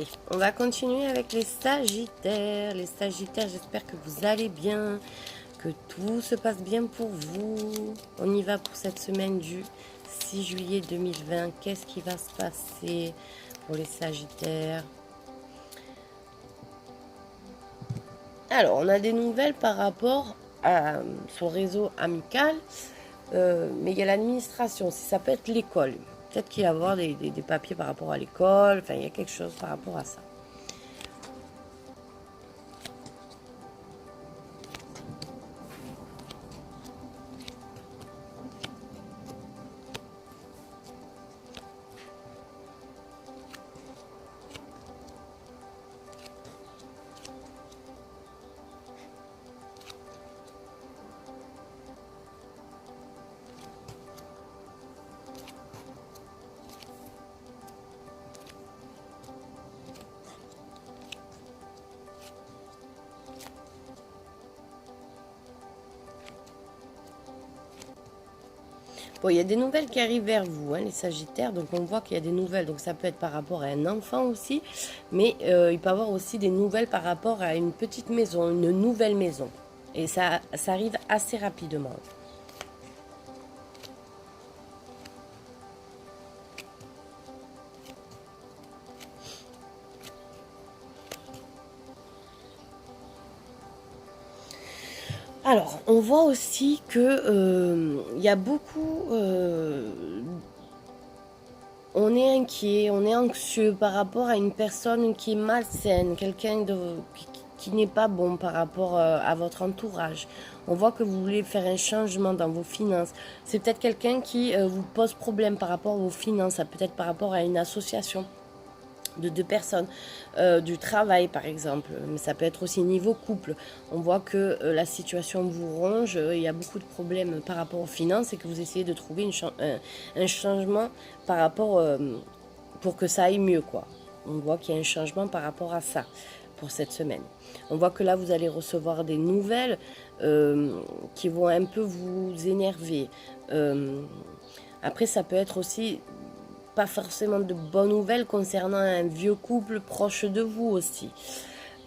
Allez, on va continuer avec les Sagittaires. Les Sagittaires, j'espère que vous allez bien, que tout se passe bien pour vous. On y va pour cette semaine du 6 juillet 2020. Qu'est-ce qui va se passer pour les Sagittaires? Alors, on a des nouvelles par rapport à son réseau amical, mais il y a l'administration, si ça peut être l'école. Peut-être qu'il va y avoir des papiers par rapport à l'école, enfin, il y a quelque chose par rapport à ça. Bon, il y a des nouvelles qui arrivent vers vous, hein, les Sagittaires. Donc, on voit qu'il y a des nouvelles. Donc, ça peut être par rapport à un enfant aussi. Mais il peut y avoir aussi des nouvelles par rapport à une petite maison, une nouvelle maison. Et ça arrive assez rapidement. Alors, on voit aussi que il y a beaucoup... on est inquiet, on est anxieux par rapport à une personne qui est malsaine, quelqu'un qui n'est pas bon par rapport à votre entourage. On voit que vous voulez faire un changement dans vos finances. C'est peut-être quelqu'un qui vous pose problème par rapport à vos finances, ça peut être par rapport à une association de deux personnes, du travail par exemple, mais ça peut être aussi niveau couple. On voit que la situation vous ronge, il y a beaucoup de problèmes par rapport aux finances et que vous essayez de trouver un changement par rapport, pour que ça aille mieux quoi. On voit qu'il y a un changement par rapport à ça pour cette semaine. On voit que là vous allez recevoir des nouvelles qui vont un peu vous énerver. Après ça peut être aussi pas forcément de bonnes nouvelles concernant un vieux couple proche de vous aussi.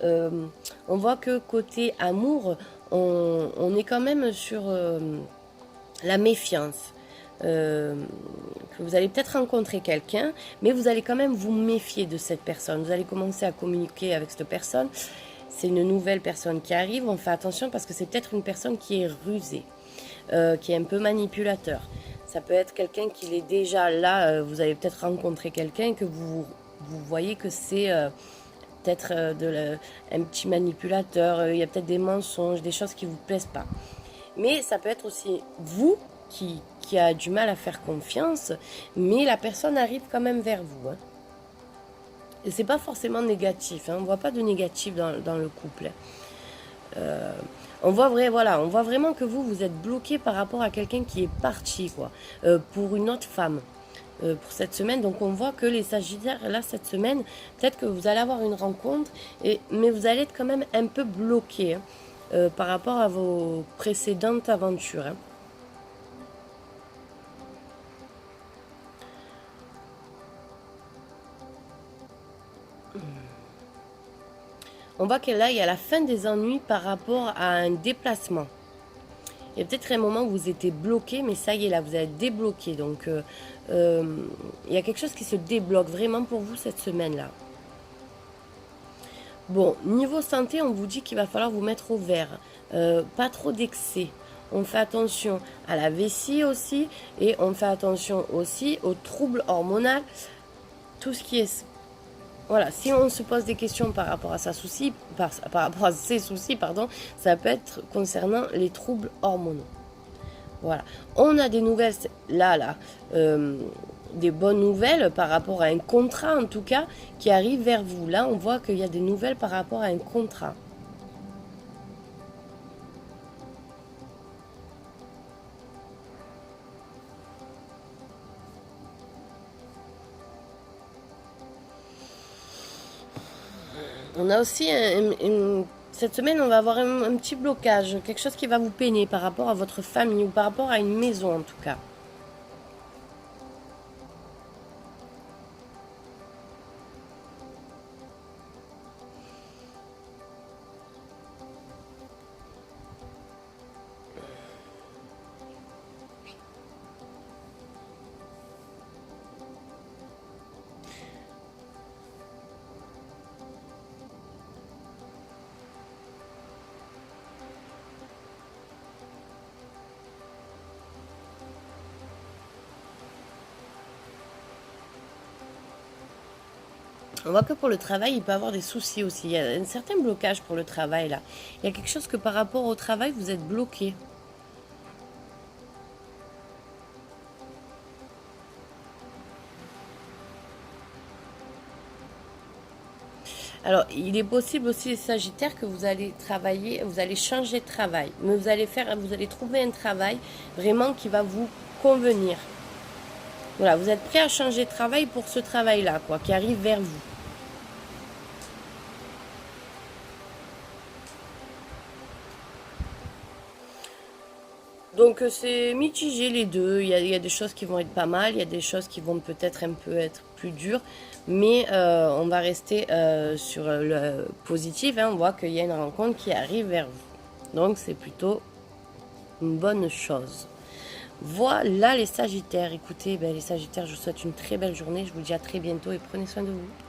On voit que côté amour, on est quand même sur la méfiance. Que vous allez peut-être rencontrer quelqu'un, mais vous allez quand même vous méfier de cette personne. Vous allez commencer à communiquer avec cette personne. C'est une nouvelle personne qui arrive. On fait attention parce que c'est peut-être une personne qui est rusée, qui est un peu manipulateur. Ça peut être quelqu'un qui est déjà là, vous avez peut-être rencontré quelqu'un que vous voyez que c'est peut-être un petit manipulateur, il y a peut-être des mensonges, des choses qui ne vous plaisent pas. Mais ça peut être aussi vous qui a du mal à faire confiance, mais la personne arrive quand même vers vous. Hein. Et c'est pas forcément négatif, hein, on ne voit pas de négatif dans le couple. On voit on voit vraiment que vous êtes bloqué par rapport à quelqu'un qui est parti, quoi, pour une autre femme, pour cette semaine. Donc on voit que les Sagittaires, là, cette semaine, peut-être que vous allez avoir une rencontre, mais vous allez être quand même un peu bloqué hein, par rapport à vos précédentes aventures. Hein. On voit que là, il y a la fin des ennuis par rapport à un déplacement. Il y a peut-être un moment où vous étiez bloqué, mais ça y est, là, vous êtes débloqué. Donc, il y a quelque chose qui se débloque vraiment pour vous cette semaine-là. Bon, niveau santé, on vous dit qu'il va falloir vous mettre au vert. Pas trop d'excès. On fait attention à la vessie aussi. Et on fait attention aussi aux troubles hormonaux. Tout ce qui est... Voilà, si on se pose des questions par rapport à par rapport à ces soucis, pardon, ça peut être concernant les troubles hormonaux. Voilà. On a des nouvelles, des bonnes nouvelles par rapport à un contrat, en tout cas, qui arrive vers vous. Là, on voit qu'il y a des nouvelles par rapport à un contrat. On a aussi cette semaine, on va avoir un petit blocage, quelque chose qui va vous peiner par rapport à votre famille ou par rapport à une maison, en tout cas. On voit que pour le travail, il peut y avoir des soucis aussi. Il y a un certain blocage pour le travail là. Il y a quelque chose que par rapport au travail, vous êtes bloqué. Alors, il est possible aussi, les Sagittaires, que vous allez travailler, vous allez changer de travail. Mais vous allez trouver un travail vraiment qui va vous convenir. Voilà, vous êtes prêt à changer de travail pour ce travail-là, quoi, qui arrive vers vous. Donc c'est mitigé les deux. Il y a des choses qui vont être pas mal, il y a des choses qui vont peut-être un peu être plus dures, mais on va rester sur le positif. Hein. On voit qu'il y a une rencontre qui arrive vers vous. Donc c'est plutôt une bonne chose. Voilà les Sagittaires. Écoutez, ben, les Sagittaires, je vous souhaite une très belle journée. Je vous dis à très bientôt et prenez soin de vous.